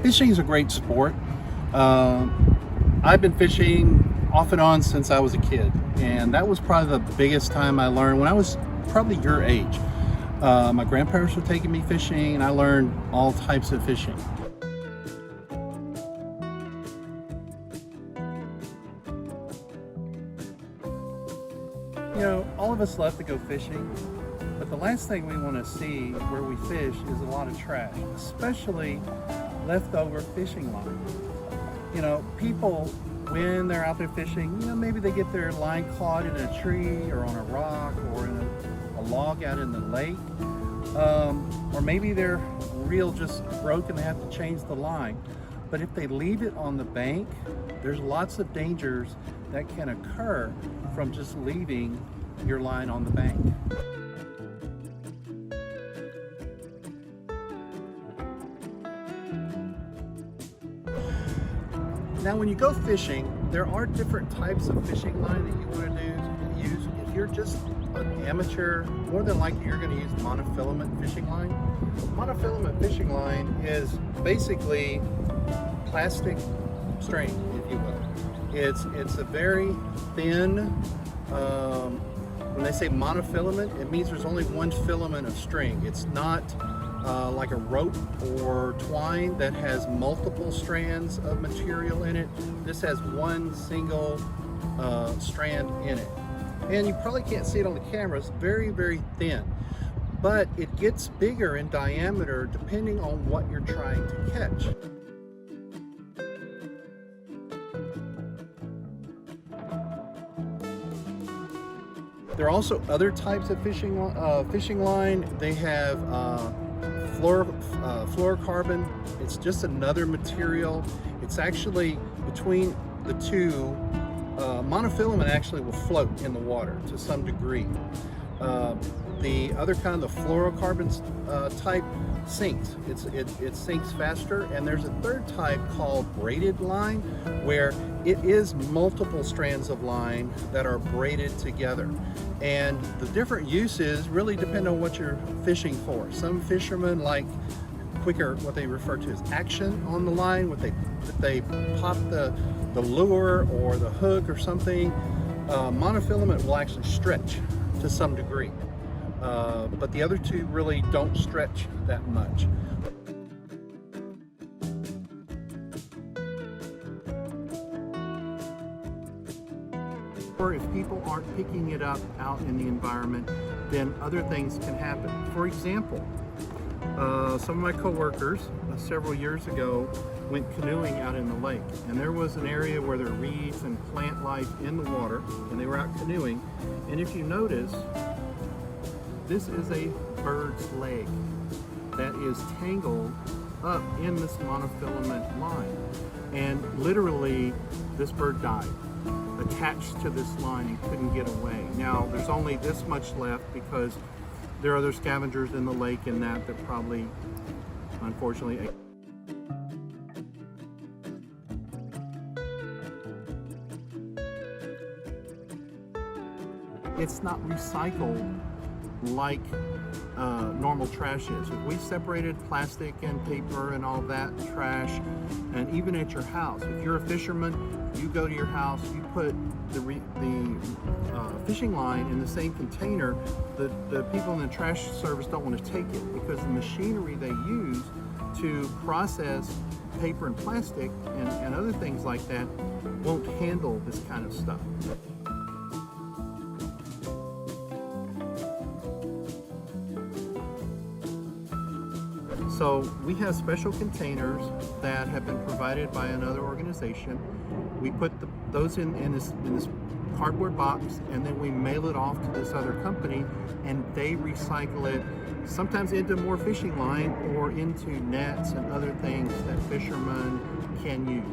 Fishing is a great sport. I've been fishing off and on since I was a kid, and that was probably the biggest time I learned when I was probably your age. My grandparents were taking me fishing, and I learned all types of fishing. You know, all of us love to go fishing, but the last thing we want to see where we fish is a lot of trash, especially leftover fishing line. You know, people, when they're out there fishing, you know, maybe they get their line caught in a tree or on a rock or in a log out in the lake, or maybe their reel just broke and they have to change the line. But if they leave it on the bank, there's lots of dangers that can occur from just leaving your line on the bank. Now, when you go fishing, there are different types of fishing line that you want to use. If you're just an amateur, more than likely you're going to use monofilament fishing line. Monofilament fishing line is basically plastic string, if you will. It's a very thin, when they say monofilament, it means there's only one filament of string. It's not like a rope or twine that has multiple strands of material in it. This has one single strand in it. And you probably can't see it on the camera, it's very, very thin. But it gets bigger in diameter depending on what you're trying to catch. There are also other types of fishing line. They have fluorocarbon. It's just another material. It's actually between the two. Monofilament actually will float in the water to some degree. The other kind, the fluorocarbon type, sinks. It sinks faster. And there's a third type called braided line, where it is multiple strands of line that are braided together. And the different uses really depend on what you're fishing for. Some fishermen like quicker, what they refer to as action on the line, what they pop the lure or the hook or something. Monofilament will actually stretch to some degree, but the other two really don't stretch that much. Or if people aren't picking it up out in the environment, then other things can happen. For example, some of my coworkers several years ago went canoeing out in the lake, and there was an area where there are reeds and plant life in the water, and they were out canoeing. And if you notice, this is a bird's leg that is tangled up in this monofilament line, and literally this bird died attached to this line and couldn't get away. Now there's only this much left because there are other scavengers in the lake and that probably, unfortunately, ate. It's not recycled like normal trash is. If we separated plastic and paper and all that trash, and even at your house, if you're a fisherman, you go to your house, you put the fishing line in the same container. The people in the trash service don't want to take it because the machinery they use to process paper and plastic and other things like that won't handle this kind of stuff. So we have special containers that have been provided by another organization. We put those in this cardboard box, and then we mail it off to this other company, and they recycle it sometimes into more fishing line or into nets and other things that fishermen can use.